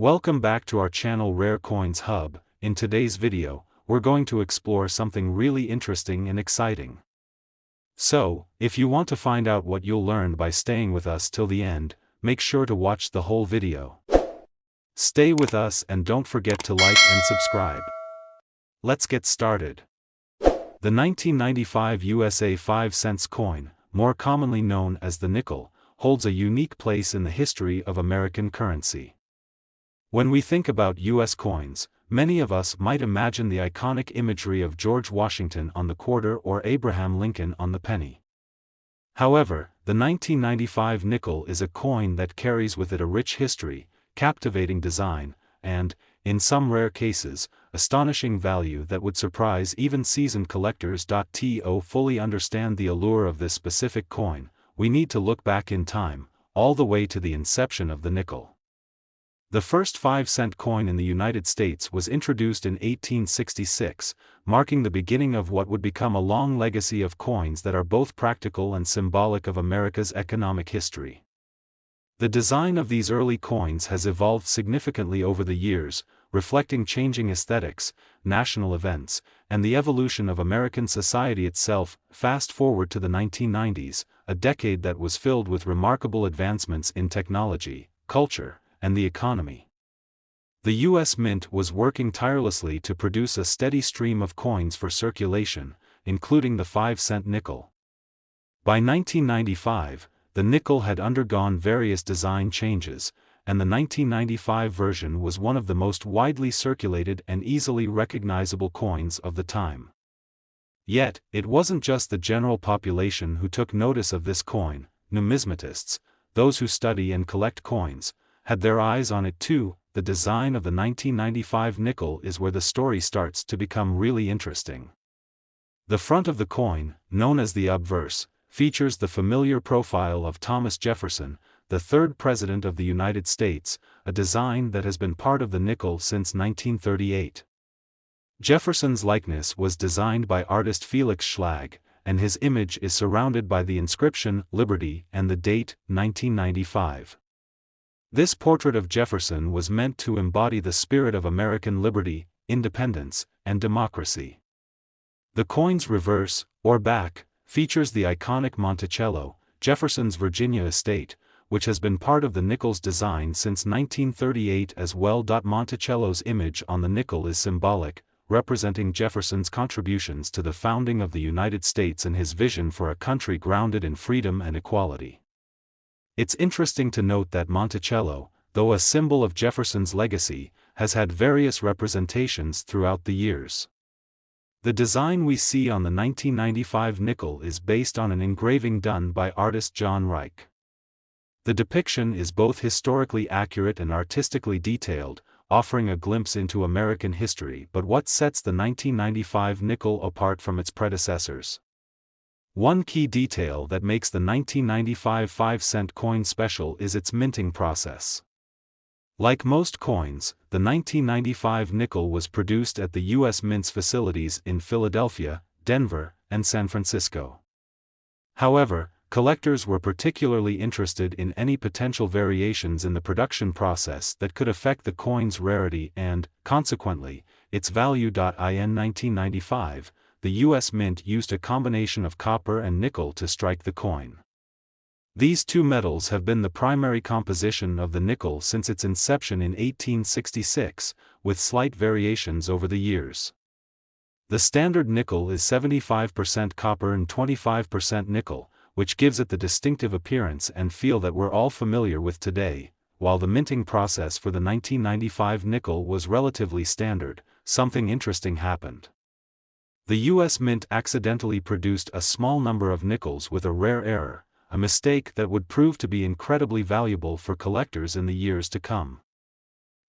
Welcome back to our channel Rare Coins Hub. In today's video, we're going to explore something really interesting and exciting. So, if you want to find out what you'll learn by staying with us till the end, make sure to watch the whole video. Stay with us and don't forget to like and subscribe. Let's get started. The 1995 USA 5-cent coin, more commonly known as the nickel, holds a unique place in the history of American currency. When we think about U.S. coins, many of us might imagine the iconic imagery of George Washington on the quarter or Abraham Lincoln on the penny. However, the 1995 nickel is a coin that carries with it a rich history, captivating design, and, in some rare cases, astonishing value that would surprise even seasoned collectors. To fully understand the allure of this specific coin, we need to look back in time, all the way to the inception of the nickel. The first 5-cent coin in the United States was introduced in 1866, marking the beginning of what would become a long legacy of coins that are both practical and symbolic of America's economic history. The design of these early coins has evolved significantly over the years, reflecting changing aesthetics, national events, and the evolution of American society itself. Fast forward to the 1990s, a decade that was filled with remarkable advancements in technology, culture, and the economy. The U.S. Mint was working tirelessly to produce a steady stream of coins for circulation, including the 5-cent nickel. By 1995, the nickel had undergone various design changes, and the 1995 version was one of the most widely circulated and easily recognizable coins of the time. Yet, it wasn't just the general population who took notice of this coin. Numismatists, those who study and collect coins, had their eyes on it too. The design of the 1995 nickel is where the story starts to become really interesting. The front of the coin, known as the obverse, features the familiar profile of Thomas Jefferson, the third President of the United States, a design that has been part of the nickel since 1938. Jefferson's likeness was designed by artist Felix Schlag, and his image is surrounded by the inscription Liberty and the date 1995. This portrait of Jefferson was meant to embody the spirit of American liberty, independence, and democracy. The coin's reverse, or back, features the iconic Monticello, Jefferson's Virginia estate, which has been part of the nickel's design since 1938 as well. Monticello's image on the nickel is symbolic, representing Jefferson's contributions to the founding of the United States and his vision for a country grounded in freedom and equality. It's interesting to note that Monticello, though a symbol of Jefferson's legacy, has had various representations throughout the years. The design we see on the 1995 nickel is based on an engraving done by artist John Reich. The depiction is both historically accurate and artistically detailed, offering a glimpse into American history. But what sets the 1995 nickel apart from its predecessors? One key detail that makes the 1995 5-cent coin special is its minting process. Like most coins, the 1995 nickel was produced at the U.S. Mint's facilities in Philadelphia, Denver, and San Francisco. However, collectors were particularly interested in any potential variations in the production process that could affect the coin's rarity and, consequently, its value. In 1995, the U.S. Mint used a combination of copper and nickel to strike the coin. These two metals have been the primary composition of the nickel since its inception in 1866, with slight variations over the years. The standard nickel is 75% copper and 25% nickel, which gives it the distinctive appearance and feel that we're all familiar with today. While the minting process for the 1995 nickel was relatively standard, something interesting happened. The U.S. Mint accidentally produced a small number of nickels with a rare error, a mistake that would prove to be incredibly valuable for collectors in the years to come.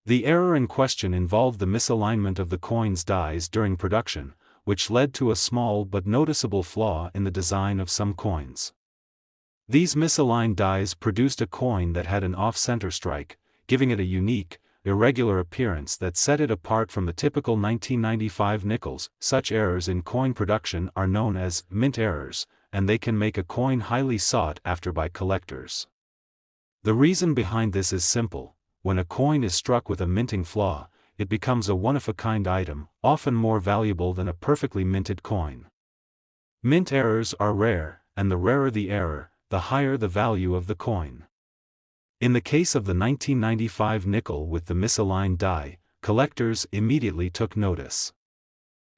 The error in question involved the misalignment of the coin's dies during production, which led to a small but noticeable flaw in the design of some coins. These misaligned dies produced a coin that had an off-center strike, giving it a unique, irregular appearance that set it apart from the typical 1995 nickels. Such errors in coin production are known as mint errors, and they can make a coin highly sought after by collectors. The reason behind this is simple: when a coin is struck with a minting flaw, it becomes a one-of-a-kind item, often more valuable than a perfectly minted coin. Mint errors are rare, and the rarer the error, the higher the value of the coin. In the case of the 1995 nickel with the misaligned die, collectors immediately took notice.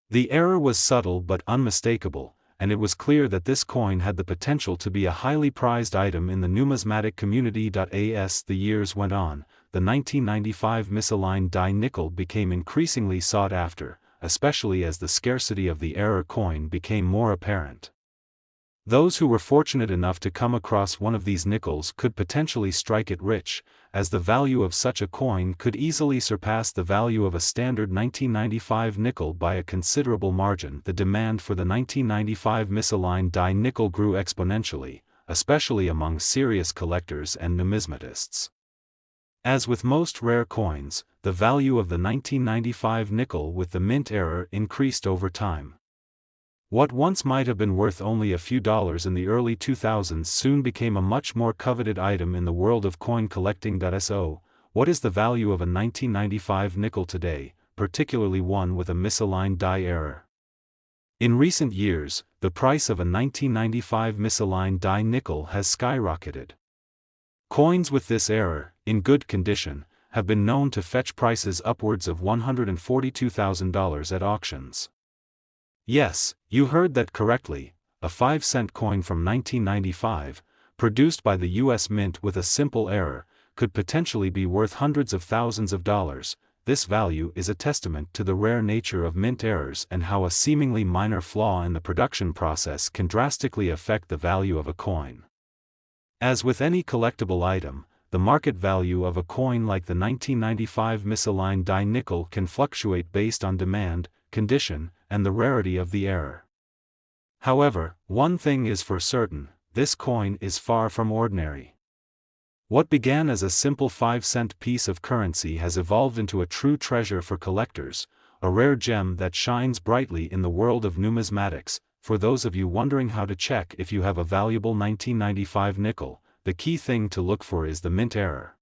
The error was subtle but unmistakable, and it was clear that this coin had the potential to be a highly prized item in the numismatic community. As the years went on, the 1995 misaligned die nickel became increasingly sought after, especially as the scarcity of the error coin became more apparent. Those who were fortunate enough to come across one of these nickels could potentially strike it rich, as the value of such a coin could easily surpass the value of a standard 1995 nickel by a considerable margin. The demand for the 1995 misaligned die nickel grew exponentially, especially among serious collectors and numismatists. As with most rare coins, the value of the 1995 nickel with the mint error increased over time. What once might have been worth only a few dollars in the early 2000s soon became a much more coveted item in the world of coin collecting. So, what is the value of a 1995 nickel today, particularly one with a misaligned die error? In recent years, the price of a 1995 misaligned die nickel has skyrocketed. Coins with this error, in good condition, have been known to fetch prices upwards of $142,000 at auctions. Yes, you heard that correctly, a 5-cent coin from 1995, produced by the U.S. Mint with a simple error, could potentially be worth hundreds of thousands of dollars. This value is a testament to the rare nature of mint errors and how a seemingly minor flaw in the production process can drastically affect the value of a coin. As with any collectible item, the market value of a coin like the 1995 misaligned die nickel can fluctuate based on demand, condition, and the rarity of the error. However, one thing is for certain, this coin is far from ordinary. What began as a simple 5-cent piece of currency has evolved into a true treasure for collectors, a rare gem that shines brightly in the world of numismatics. For those of you wondering how to check if you have a valuable 1995 nickel, the key thing to look for is the mint error.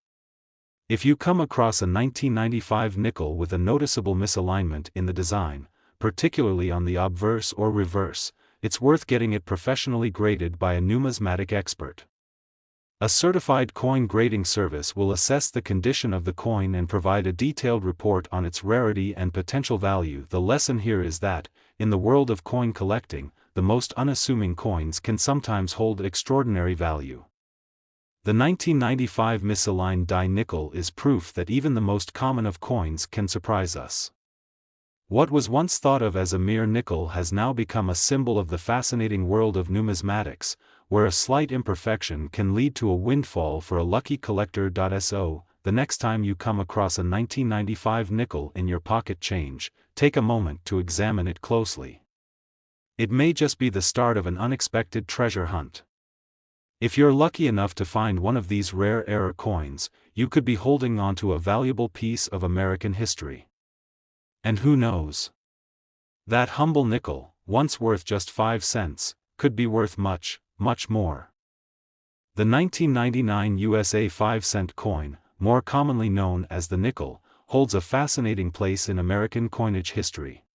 If you come across a 1995 nickel with a noticeable misalignment in the design, particularly on the obverse or reverse, it's worth getting it professionally graded by a numismatic expert. A certified coin grading service will assess the condition of the coin and provide a detailed report on its rarity and potential value. The lesson here is that, in the world of coin collecting, the most unassuming coins can sometimes hold extraordinary value. The 1995 misaligned die nickel is proof that even the most common of coins can surprise us. What was once thought of as a mere nickel has now become a symbol of the fascinating world of numismatics, where a slight imperfection can lead to a windfall for a lucky collector. So, the next time you come across a 1995 nickel in your pocket change, take a moment to examine it closely. It may just be the start of an unexpected treasure hunt. If you're lucky enough to find one of these rare error coins, you could be holding on to a valuable piece of American history. And who knows? That humble nickel, once worth just 5 cents, could be worth much, much more. The 1999 USA 5-cent coin, more commonly known as the nickel, holds a fascinating place in American coinage history.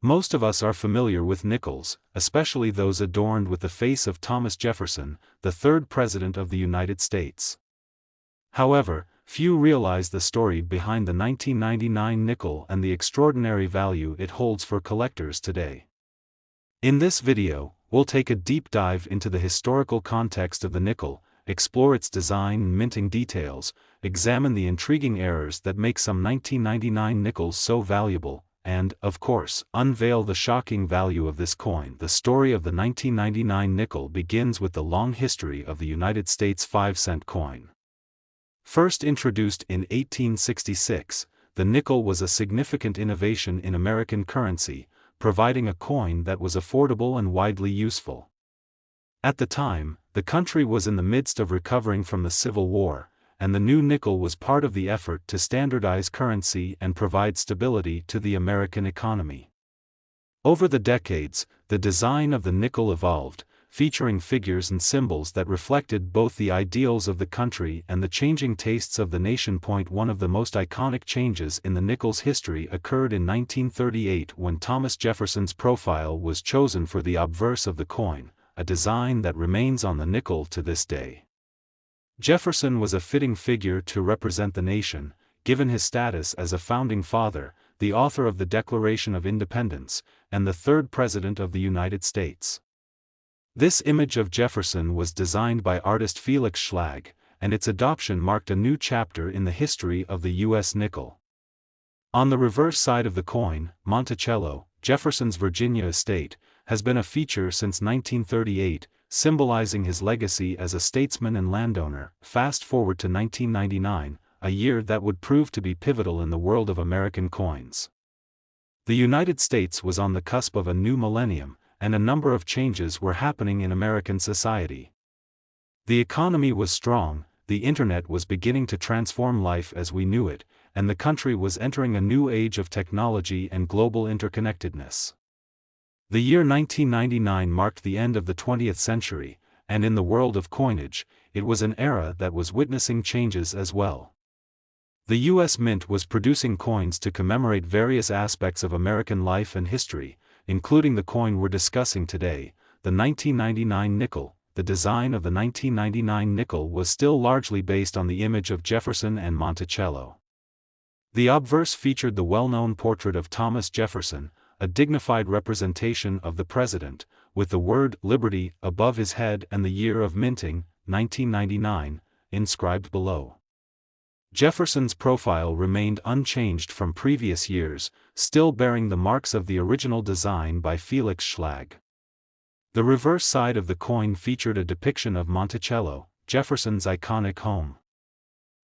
Most of us are familiar with nickels, especially those adorned with the face of Thomas Jefferson, the third President of the United States. However, few realize the story behind the 1999 nickel and the extraordinary value it holds for collectors today. In this video, we'll take a deep dive into the historical context of the nickel, explore its design and minting details, examine the intriguing errors that make some 1999 nickels so valuable, and, of course, unveil the shocking value of this coin. The story of the 1999 nickel begins with the long history of the United States 5-cent coin. First introduced in 1866, the nickel was a significant innovation in American currency, providing a coin that was affordable and widely useful. At the time, the country was in the midst of recovering from the Civil War, and the new nickel was part of the effort to standardize currency and provide stability to the American economy. Over the decades, the design of the nickel evolved, featuring figures and symbols that reflected both the ideals of the country and the changing tastes of the nation. One of the most iconic changes in the nickel's history occurred in 1938 when Thomas Jefferson's profile was chosen for the obverse of the coin, a design that remains on the nickel to this day. Jefferson was a fitting figure to represent the nation, given his status as a founding father, the author of the Declaration of Independence, and the third President of the United States. This image of Jefferson was designed by artist Felix Schlag, and its adoption marked a new chapter in the history of the U.S. nickel. On the reverse side of the coin, Monticello, Jefferson's Virginia estate, has been a feature since 1938, symbolizing his legacy as a statesman and landowner. Fast forward to 1999, a year that would prove to be pivotal in the world of American coins. The United States was on the cusp of a new millennium, and a number of changes were happening in American society. The economy was strong, the internet was beginning to transform life as we knew it, and the country was entering a new age of technology and global interconnectedness. The year 1999 marked the end of the 20th century, and in the world of coinage, it was an era that was witnessing changes as well. The U.S. Mint was producing coins to commemorate various aspects of American life and history, including the coin we're discussing today, the 1999 nickel. The design of the 1999 nickel was still largely based on the image of Jefferson and Monticello. The obverse featured the well-known portrait of Thomas Jefferson, a dignified representation of the president, with the word "Liberty" above his head and the year of minting, 1999, inscribed below. Jefferson's profile remained unchanged from previous years, still bearing the marks of the original design by Felix Schlag. The reverse side of the coin featured a depiction of Monticello, Jefferson's iconic home.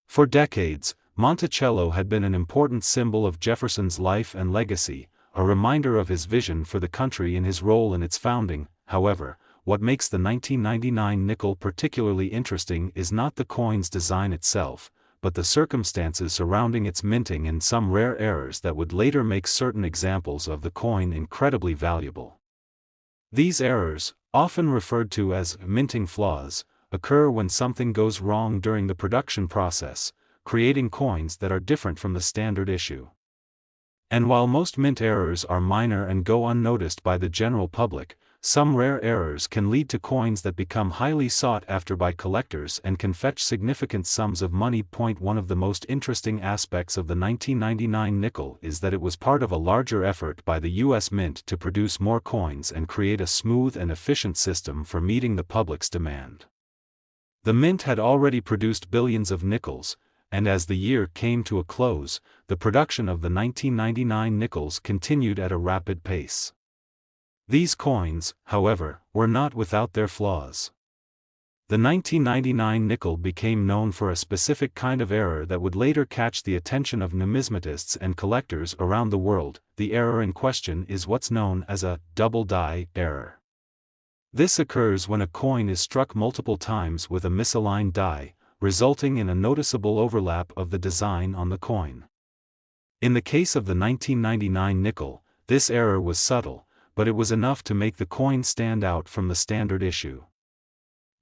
For decades, Monticello had been an important symbol of Jefferson's life and legacy, a reminder of his vision for the country and his role in its founding. However, what makes the 1999 nickel particularly interesting is not the coin's design itself, but the circumstances surrounding its minting and some rare errors that would later make certain examples of the coin incredibly valuable. These errors, often referred to as minting flaws, occur when something goes wrong during the production process, creating coins that are different from the standard issue. And while most mint errors are minor and go unnoticed by the general public, some rare errors can lead to coins that become highly sought after by collectors and can fetch significant sums of money. One of the most interesting aspects of the 1999 nickel is that it was part of a larger effort by the U.S. Mint to produce more coins and create a smooth and efficient system for meeting the public's demand. The Mint had already produced billions of nickels, and as the year came to a close, the production of the 1999 nickels continued at a rapid pace. These coins, however, were not without their flaws. The 1999 nickel became known for a specific kind of error that would later catch the attention of numismatists and collectors around the world. The error in question is what's known as a double die error. This occurs when a coin is struck multiple times with a misaligned die, resulting in a noticeable overlap of the design on the coin. In the case of the 1999 nickel, this error was subtle, but it was enough to make the coin stand out from the standard issue.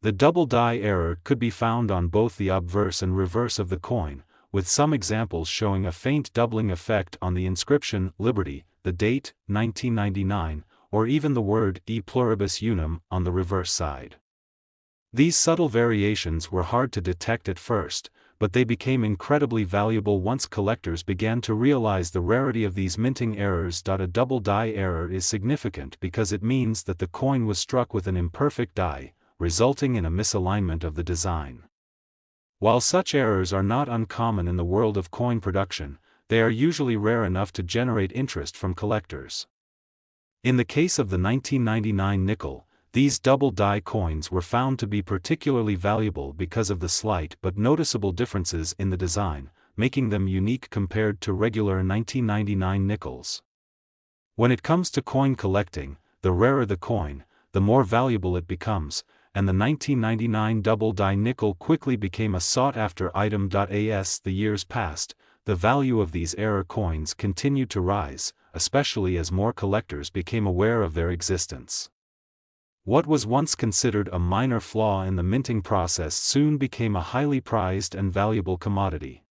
The double die error could be found on both the obverse and reverse of the coin, with some examples showing a faint doubling effect on the inscription "Liberty," the date, 1999, or even the word "E pluribus unum" on the reverse side. These subtle variations were hard to detect at first, but they became incredibly valuable once collectors began to realize the rarity of these minting errors. A double die error is significant because it means that the coin was struck with an imperfect die, resulting in a misalignment of the design. While such errors are not uncommon in the world of coin production, they are usually rare enough to generate interest from collectors. In the case of the 1999 nickel, these double die coins were found to be particularly valuable because of the slight but noticeable differences in the design, making them unique compared to regular 1999 nickels. When it comes to coin collecting, the rarer the coin, the more valuable it becomes, and the 1999 double die nickel quickly became a sought-after item. As the years passed, the value of these error coins continued to rise, especially as more collectors became aware of their existence. What was once considered a minor flaw in the minting process soon became a highly prized and valuable commodity.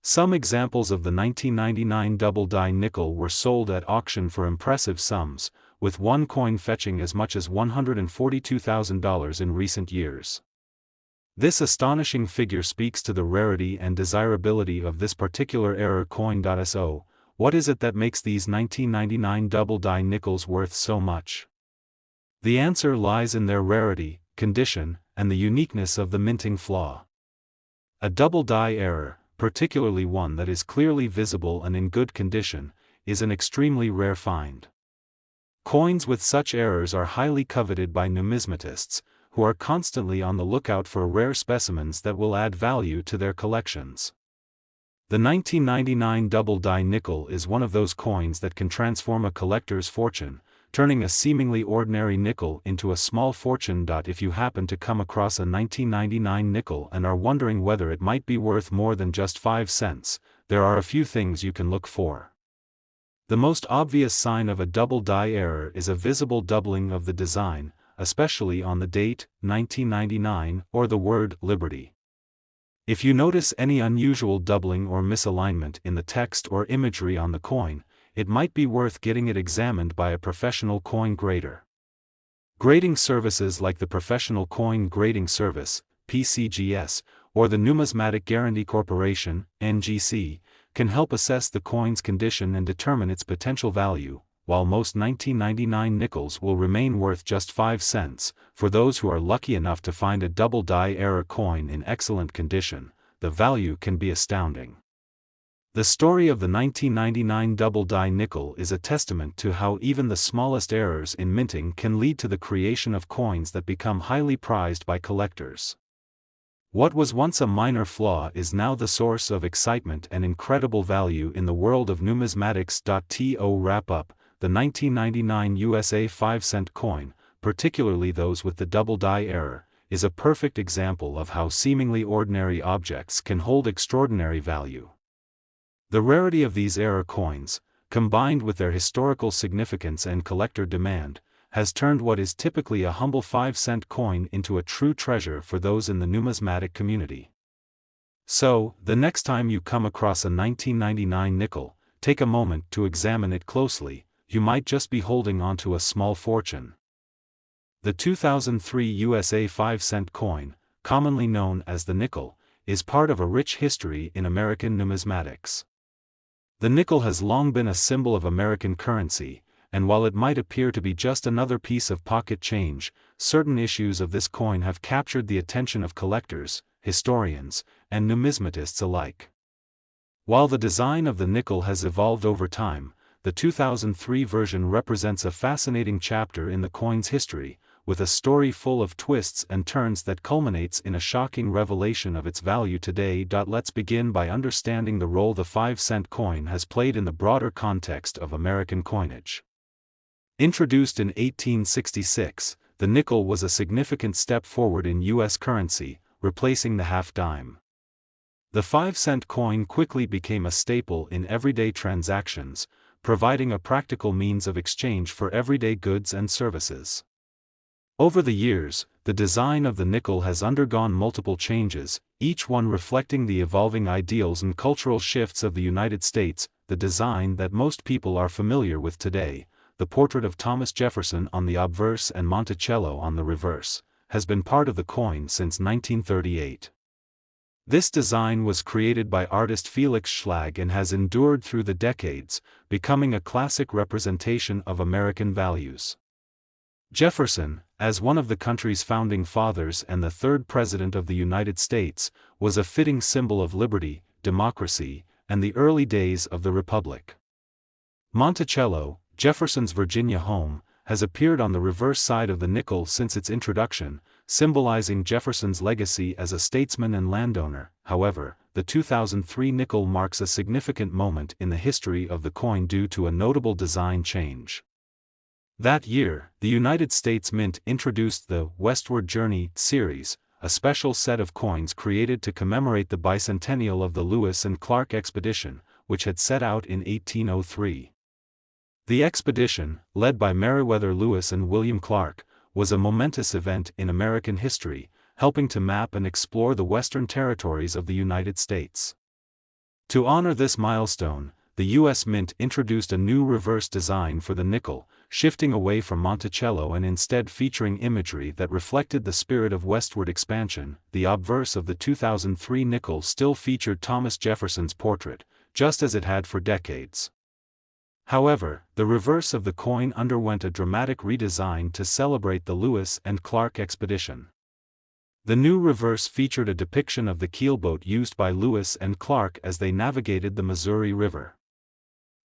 Some examples of the 1999 double-die nickel were sold at auction for impressive sums, with one coin fetching as much as $142,000 in recent years. This astonishing figure speaks to the rarity and desirability of this particular era coin. So, what is it that makes these 1999 double-die nickels worth so much? The answer lies in their rarity, condition, and the uniqueness of the minting flaw. A double-die error, particularly one that is clearly visible and in good condition, is an extremely rare find. Coins with such errors are highly coveted by numismatists, who are constantly on the lookout for rare specimens that will add value to their collections. The 1999 double-die nickel is one of those coins that can transform a collector's fortune, turning a seemingly ordinary nickel into a small fortune. If you happen to come across a 1999 nickel and are wondering whether it might be worth more than just 5 cents, there are a few things you can look for. The most obvious sign of a double-die error is a visible doubling of the design, especially on the date, 1999, or the word Liberty. If you notice any unusual doubling or misalignment in the text or imagery on the coin, it might be worth getting it examined by a professional coin grader. Grading services like the Professional Coin Grading Service, PCGS, or the Numismatic Guarantee Corporation, NGC, can help assess the coin's condition and determine its potential value. While most 1999 nickels will remain worth just 5 cents, for those who are lucky enough to find a double-die era coin in excellent condition, the value can be astounding. The story of the 1999 double-die nickel is a testament to how even the smallest errors in minting can lead to the creation of coins that become highly prized by collectors. What was once a minor flaw is now the source of excitement and incredible value in the world of numismatics. To wrap up, the 1999 USA 5-cent coin, particularly those with the double-die error, is a perfect example of how seemingly ordinary objects can hold extraordinary value. The rarity of these era coins, combined with their historical significance and collector demand, has turned what is typically a humble 5-cent coin into a true treasure for those in the numismatic community. So, the next time you come across a 1999 nickel, take a moment to examine it closely. You might just be holding onto a small fortune. The 2003 USA 5-cent coin, commonly known as the nickel, is part of a rich history in American numismatics. The nickel has long been a symbol of American currency, and while it might appear to be just another piece of pocket change, certain issues of this coin have captured the attention of collectors, historians, and numismatists alike. While the design of the nickel has evolved over time, the 2003 version represents a fascinating chapter in the coin's history, with a story full of twists and turns that culminates in a shocking revelation of its value today. Let's begin by understanding the role the 5-cent coin has played in the broader context of American coinage. Introduced in 1866, the nickel was a significant step forward in U.S. currency, replacing the half-dime. The 5-cent coin quickly became a staple in everyday transactions, providing a practical means of exchange for everyday goods and services. Over the years, the design of the nickel has undergone multiple changes, each one reflecting the evolving ideals and cultural shifts of the United States. The design that most people are familiar with today, the portrait of Thomas Jefferson on the obverse and Monticello on the reverse, has been part of the coin since 1938. This design was created by artist Felix Schlag and has endured through the decades, becoming a classic representation of American values. Jefferson, as one of the country's founding fathers and the third President of the United States, was a fitting symbol of liberty, democracy, and the early days of the Republic. Monticello, Jefferson's Virginia home, has appeared on the reverse side of the nickel since its introduction, symbolizing Jefferson's legacy as a statesman and landowner. However, the 2003 nickel marks a significant moment in the history of the coin due to a notable design change. That year, the United States Mint introduced the Westward Journey series, a special set of coins created to commemorate the bicentennial of the Lewis and Clark expedition, which had set out in 1803. The expedition, led by Meriwether Lewis and William Clark, was a momentous event in American history, helping to map and explore the western territories of the United States. To honor this milestone, the U.S. Mint introduced a new reverse design for the nickel, shifting away from Monticello and instead featuring imagery that reflected the spirit of westward expansion. The obverse of the 2003 nickel still featured Thomas Jefferson's portrait, just as it had for decades. However, the reverse of the coin underwent a dramatic redesign to celebrate the Lewis and Clark expedition. The new reverse featured a depiction of the keelboat used by Lewis and Clark as they navigated the Missouri River.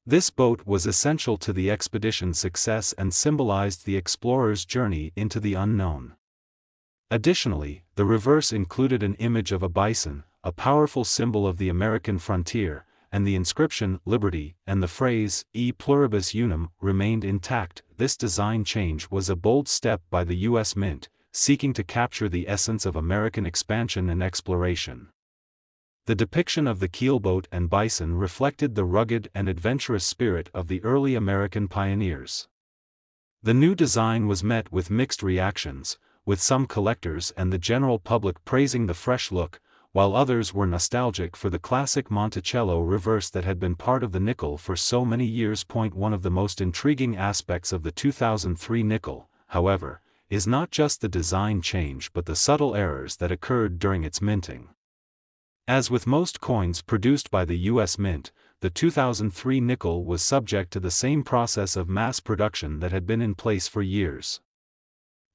This boat was essential to the expedition's success and symbolized the explorers' journey into the unknown. Additionally, the reverse included an image of a bison, a powerful symbol of the American frontier, and the inscription "Liberty" and the phrase "E pluribus unum" remained intact. This design change was a bold step by the U.S. Mint, seeking to capture the essence of American expansion and exploration. The depiction of the keelboat and bison reflected the rugged and adventurous spirit of the early American pioneers. The new design was met with mixed reactions, with some collectors and the general public praising the fresh look, while others were nostalgic for the classic Monticello reverse that had been part of the nickel for so many years. One of the most intriguing aspects of the 2003 nickel, however, is not just the design change but the subtle errors that occurred during its minting. As with most coins produced by the U.S. Mint, the 2003 nickel was subject to the same process of mass production that had been in place for years.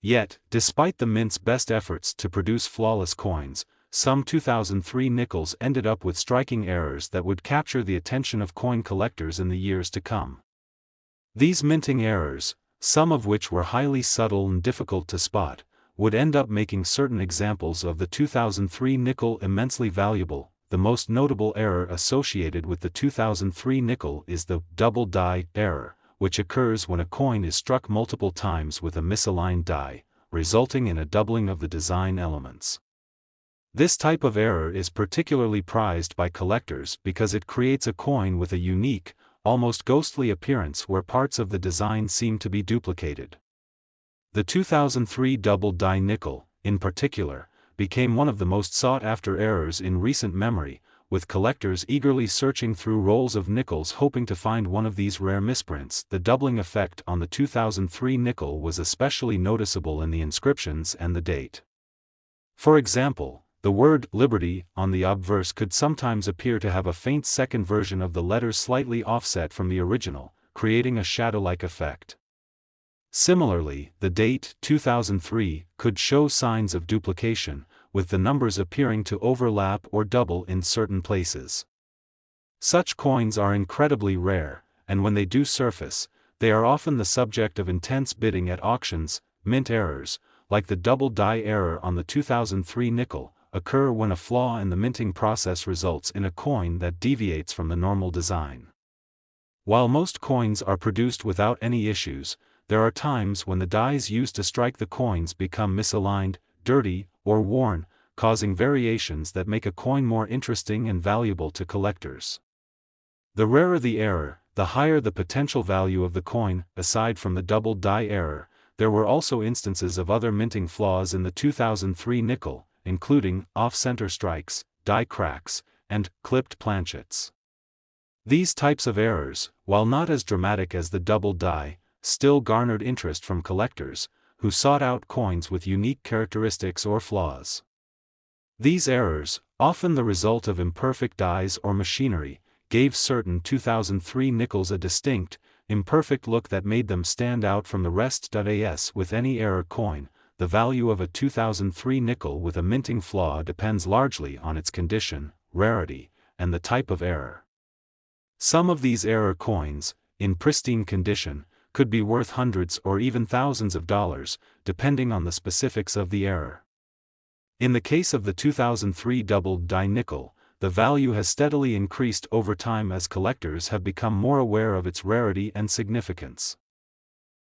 Yet, despite the Mint's best efforts to produce flawless coins, some 2003 nickels ended up with striking errors that would capture the attention of coin collectors in the years to come. These minting errors, some of which were highly subtle and difficult to spot, would end up making certain examples of the 2003 nickel immensely valuable. The most notable error associated with the 2003 nickel is the double die error, which occurs when a coin is struck multiple times with a misaligned die, resulting in a doubling of the design elements. This type of error is particularly prized by collectors because it creates a coin with a unique, almost ghostly appearance where parts of the design seem to be duplicated. The 2003 double die nickel, in particular, became one of the most sought-after errors in recent memory, with collectors eagerly searching through rolls of nickels hoping to find one of these rare misprints. The doubling effect on the 2003 nickel was especially noticeable in the inscriptions and the date. For example, the word "Liberty" on the obverse could sometimes appear to have a faint second version of the letters slightly offset from the original, creating a shadow-like effect. Similarly, the date 2003 could show signs of duplication, with the numbers appearing to overlap or double in certain places. Such coins are incredibly rare, and when they do surface, they are often the subject of intense bidding at auctions. Mint errors, like the double die error on the 2003 nickel, occur when a flaw in the minting process results in a coin that deviates from the normal design. While most coins are produced without any issues, there are times when the dies used to strike the coins become misaligned, dirty, or worn, causing variations that make a coin more interesting and valuable to collectors. The rarer the error, the higher the potential value of the coin. Aside from the double die error, there were also instances of other minting flaws in the 2003 nickel, including off-center strikes, die cracks, and clipped planchets. These types of errors, while not as dramatic as the double die, still garnered interest from collectors, who sought out coins with unique characteristics or flaws. These errors, often the result of imperfect dies or machinery, gave certain 2003 nickels a distinct, imperfect look that made them stand out from the rest. As with any error coin, the value of a 2003 nickel with a minting flaw depends largely on its condition, rarity, and the type of error. Some of these error coins, in pristine condition, could be worth hundreds or even thousands of dollars, depending on the specifics of the error. In the case of the 2003 double die nickel, the value has steadily increased over time as collectors have become more aware of its rarity and significance.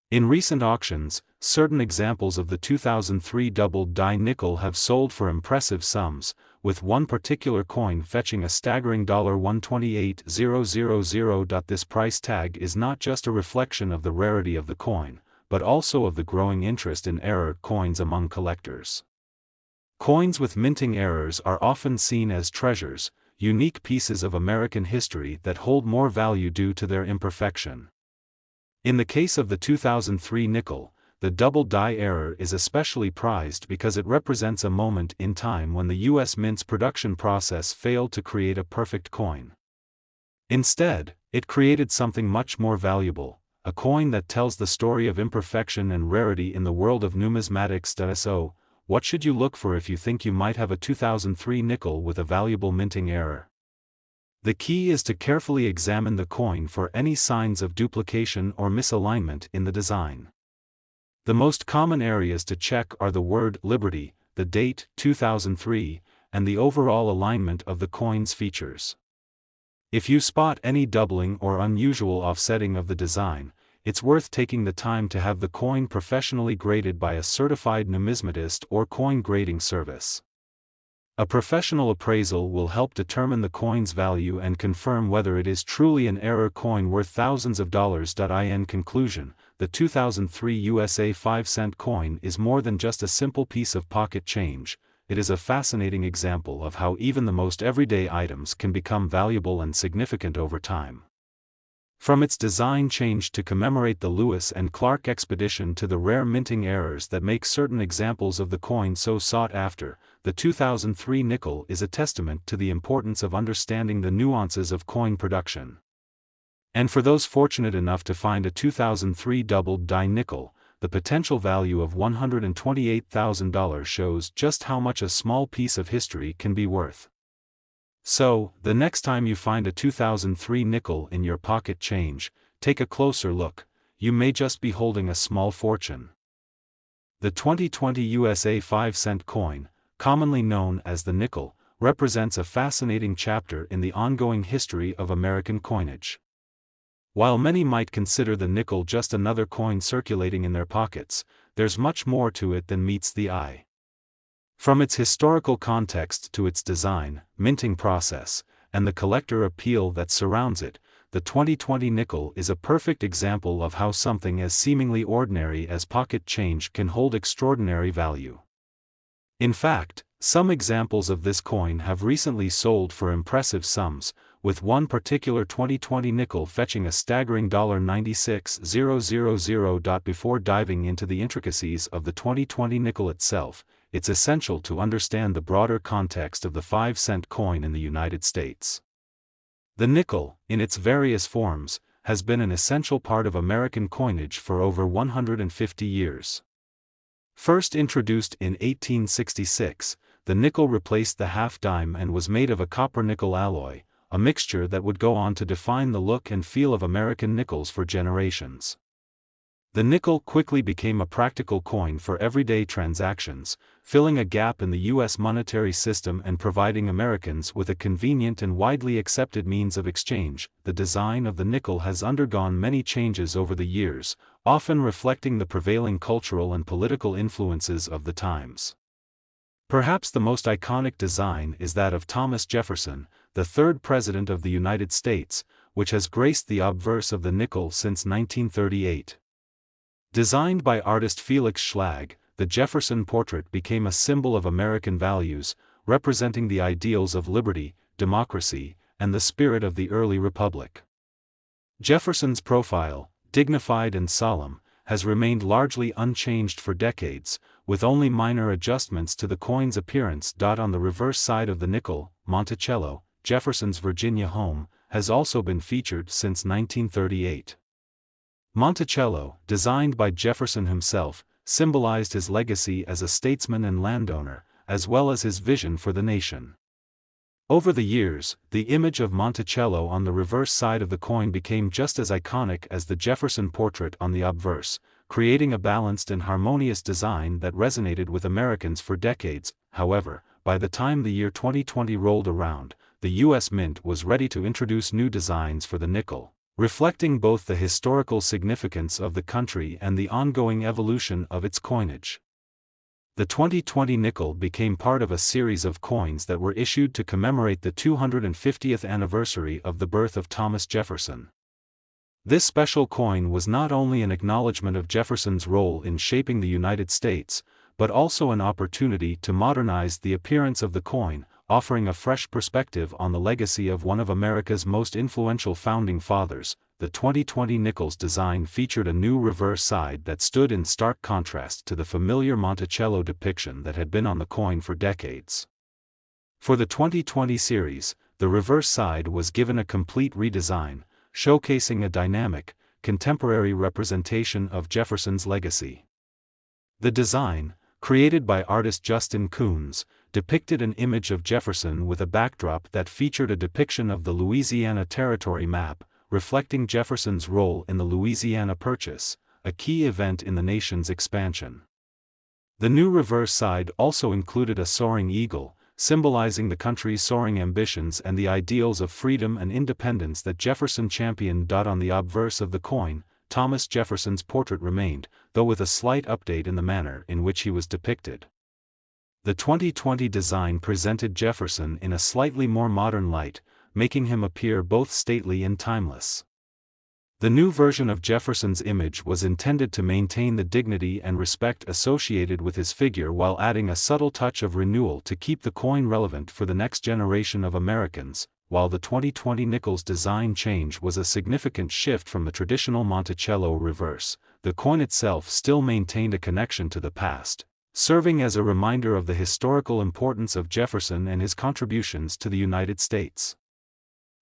In recent auctions, certain examples of the 2003 double die nickel have sold for impressive sums, with one particular coin fetching a staggering $128,000. This price tag is not just a reflection of the rarity of the coin, but also of the growing interest in error coins among collectors. Coins with minting errors are often seen as treasures, unique pieces of American history that hold more value due to their imperfection. In the case of the 2003 nickel, the double die error is especially prized because it represents a moment in time when the U.S. Mint's production process failed to create a perfect coin. Instead, it created something much more valuable, a coin that tells the story of imperfection and rarity in the world of numismatics. So, what should you look for if you think you might have a 2003 nickel with a valuable minting error? The key is to carefully examine the coin for any signs of duplication or misalignment in the design. The most common areas to check are the word Liberty, the date 2003, and the overall alignment of the coin's features. If you spot any doubling or unusual offsetting of the design, it's worth taking the time to have the coin professionally graded by a certified numismatist or coin grading service. A professional appraisal will help determine the coin's value and confirm whether it is truly an error coin worth thousands of dollars. In conclusion, the 2003 USA 5-cent coin is more than just a simple piece of pocket change. It is a fascinating example of how even the most everyday items can become valuable and significant over time. From its design change to commemorate the Lewis and Clark expedition to the rare minting errors that make certain examples of the coin so sought after, the 2003 nickel is a testament to the importance of understanding the nuances of coin production. And for those fortunate enough to find a 2003 doubled die nickel, the potential value of $128,000 shows just how much a small piece of history can be worth. So, the next time you find a 2003 nickel in your pocket change, take a closer look. You may just be holding a small fortune. The 2020 USA 5-cent coin, commonly known as the nickel, represents a fascinating chapter in the ongoing history of American coinage. While many might consider the nickel just another coin circulating in their pockets, there's much more to it than meets the eye. From its historical context to its design, minting process, and the collector appeal that surrounds it, the 2020 nickel is a perfect example of how something as seemingly ordinary as pocket change can hold extraordinary value. In fact, some examples of this coin have recently sold for impressive sums, with one particular 2020 nickel fetching a staggering $96,000. Before diving into the intricacies of the 2020 nickel itself, it's essential to understand the broader context of the 5-cent coin in the United States. The nickel, in its various forms, has been an essential part of American coinage for over 150 years. First introduced in 1866, the nickel replaced the half-dime and was made of a copper-nickel alloy, a mixture that would go on to define the look and feel of American nickels for generations. The nickel quickly became a practical coin for everyday transactions, filling a gap in the U.S. monetary system and providing Americans with a convenient and widely accepted means of exchange. The design of the nickel has undergone many changes over the years, often reflecting the prevailing cultural and political influences of the times. Perhaps the most iconic design is that of Thomas Jefferson, the third President of the United States, which has graced the obverse of the nickel since 1938. Designed by artist Felix Schlag, the Jefferson portrait became a symbol of American values, representing the ideals of liberty, democracy, and the spirit of the early republic. Jefferson's profile, dignified and solemn, has remained largely unchanged for decades, with only minor adjustments to the coin's appearance. On the reverse side of the nickel, Monticello, Jefferson's Virginia home, has also been featured since 1938. Monticello, designed by Jefferson himself, symbolized his legacy as a statesman and landowner, as well as his vision for the nation. Over the years, the image of Monticello on the reverse side of the coin became just as iconic as the Jefferson portrait on the obverse, creating a balanced and harmonious design that resonated with Americans for decades. However, by the time the year 2020 rolled around, the U.S. Mint was ready to introduce new designs for the nickel, reflecting both the historical significance of the country and the ongoing evolution of its coinage. The 2020 nickel became part of a series of coins that were issued to commemorate the 250th anniversary of the birth of Thomas Jefferson. This special coin was not only an acknowledgement of Jefferson's role in shaping the United States, but also an opportunity to modernize the appearance of the coin, offering a fresh perspective on the legacy of one of America's most influential founding fathers. The 2020 nickel's design featured a new reverse side that stood in stark contrast to the familiar Monticello depiction that had been on the coin for decades. For the 2020 series, the reverse side was given a complete redesign, showcasing a dynamic, contemporary representation of Jefferson's legacy. The design, created by artist Justin Coons, depicted an image of Jefferson with a backdrop that featured a depiction of the Louisiana Territory map, reflecting Jefferson's role in the Louisiana Purchase, a key event in the nation's expansion. The new reverse side also included a soaring eagle, symbolizing the country's soaring ambitions and the ideals of freedom and independence that Jefferson championed. On the obverse of the coin, Thomas Jefferson's portrait remained, though with a slight update in the manner in which he was depicted. The 2020 design presented Jefferson in a slightly more modern light, making him appear both stately and timeless. The new version of Jefferson's image was intended to maintain the dignity and respect associated with his figure while adding a subtle touch of renewal to keep the coin relevant for the next generation of Americans. While the 2020 nickel's design change was a significant shift from the traditional Monticello reverse, the coin itself still maintained a connection to the past, serving as a reminder of the historical importance of Jefferson and his contributions to the United States.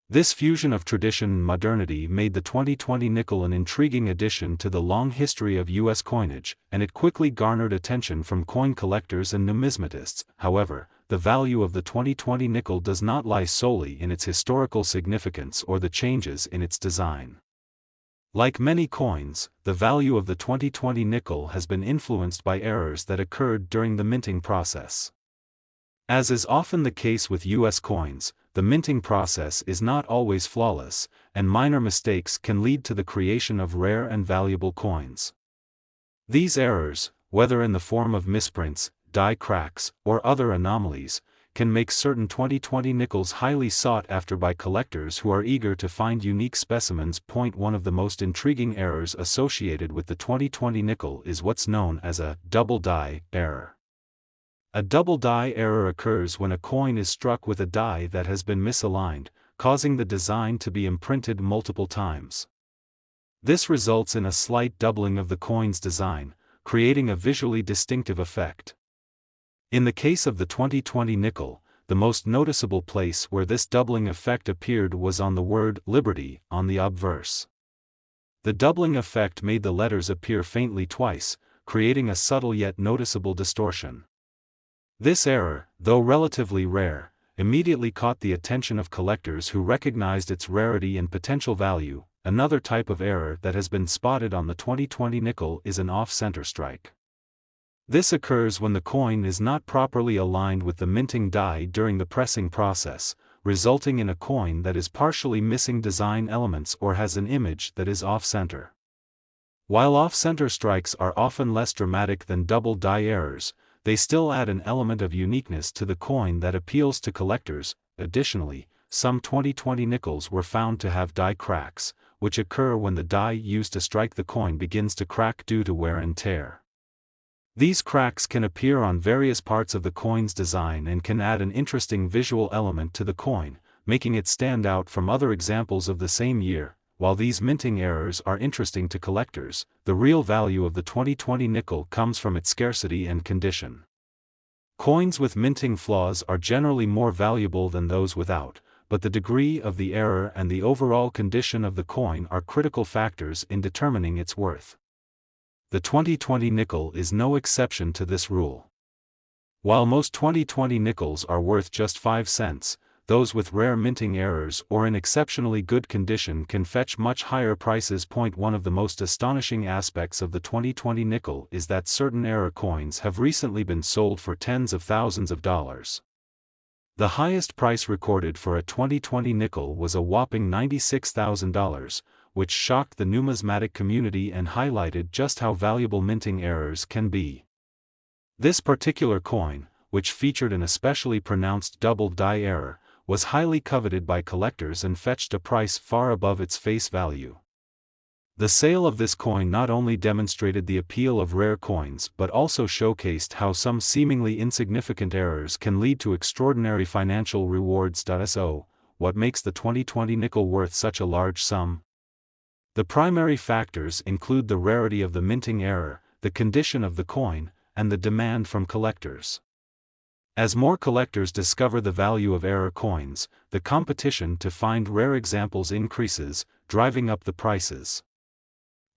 This fusion of tradition and modernity made the 2020 nickel an intriguing addition to the long history of U.S. coinage, and it quickly garnered attention from coin collectors and numismatists. However, the value of the 2020 nickel does not lie solely in its historical significance or the changes in its design. Like many coins, the value of the 2020 nickel has been influenced by errors that occurred during the minting process. As is often the case with U.S. coins, the minting process is not always flawless, and minor mistakes can lead to the creation of rare and valuable coins. These errors, whether in the form of misprints, die cracks, or other anomalies, can make certain 2020 nickels highly sought after by collectors who are eager to find unique specimens. One of the most intriguing errors associated with the 2020 nickel is what's known as a double die error. A double die error occurs when a coin is struck with a die that has been misaligned, causing the design to be imprinted multiple times. This results in a slight doubling of the coin's design, creating a visually distinctive effect. In the case of the 2020 nickel, the most noticeable place where this doubling effect appeared was on the word Liberty on the obverse. The doubling effect made the letters appear faintly twice, creating a subtle yet noticeable distortion. This error, though relatively rare, immediately caught the attention of collectors who recognized its rarity and potential value. Another type of error that has been spotted on the 2020 nickel is an off-center strike. This occurs when the coin is not properly aligned with the minting die during the pressing process, resulting in a coin that is partially missing design elements or has an image that is off-center. While off-center strikes are often less dramatic than double die errors, they still add an element of uniqueness to the coin that appeals to collectors. Additionally, some 2020 nickels were found to have die cracks, which occur when the die used to strike the coin begins to crack due to wear and tear. These cracks can appear on various parts of the coin's design and can add an interesting visual element to the coin, making it stand out from other examples of the same year. While these minting errors are interesting to collectors, the real value of the 2020 nickel comes from its scarcity and condition. Coins with minting flaws are generally more valuable than those without, but the degree of the error and the overall condition of the coin are critical factors in determining its worth. The 2020 nickel is no exception to this rule. While most 2020 nickels are worth just 5 cents, those with rare minting errors or in exceptionally good condition can fetch much higher prices. One of the most astonishing aspects of the 2020 nickel is that certain error coins have recently been sold for tens of thousands of dollars. The highest price recorded for a 2020 nickel was a whopping $96,000, which shocked the numismatic community and highlighted just how valuable minting errors can be. This particular coin, which featured an especially pronounced double die error, was highly coveted by collectors and fetched a price far above its face value. The sale of this coin not only demonstrated the appeal of rare coins but also showcased how some seemingly insignificant errors can lead to extraordinary financial rewards. So, what makes the 2020 nickel worth such a large sum? The primary factors include the rarity of the minting error, the condition of the coin, and the demand from collectors. As more collectors discover the value of error coins, the competition to find rare examples increases, driving up the prices.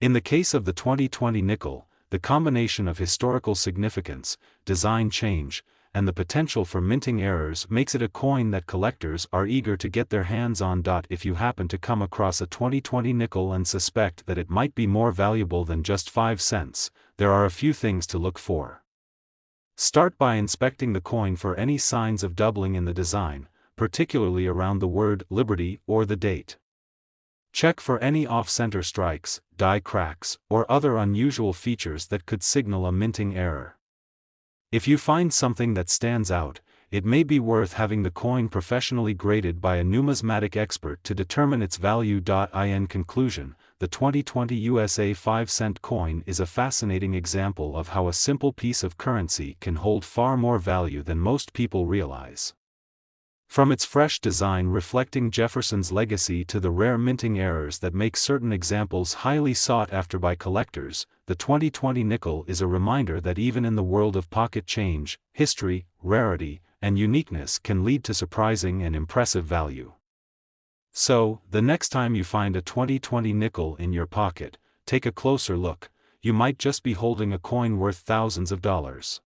In the case of the 2020 nickel, the combination of historical significance, design change, and the potential for minting errors makes it a coin that collectors are eager to get their hands on. If you happen to come across a 2020 nickel and suspect that it might be more valuable than just 5 cents, there are a few things to look for. Start by inspecting the coin for any signs of doubling in the design, particularly around the word Liberty or the date. Check for any off-center strikes, die cracks, or other unusual features that could signal a minting error. If you find something that stands out, it may be worth having the coin professionally graded by a numismatic expert to determine its value. In conclusion, the 2020 USA 5-cent coin is a fascinating example of how a simple piece of currency can hold far more value than most people realize. From its fresh design reflecting Jefferson's legacy to the rare minting errors that make certain examples highly sought after by collectors, the 2020 nickel is a reminder that even in the world of pocket change, history, rarity, and uniqueness can lead to surprising and impressive value. So, the next time you find a 2020 nickel in your pocket, take a closer look. You might just be holding a coin worth thousands of dollars.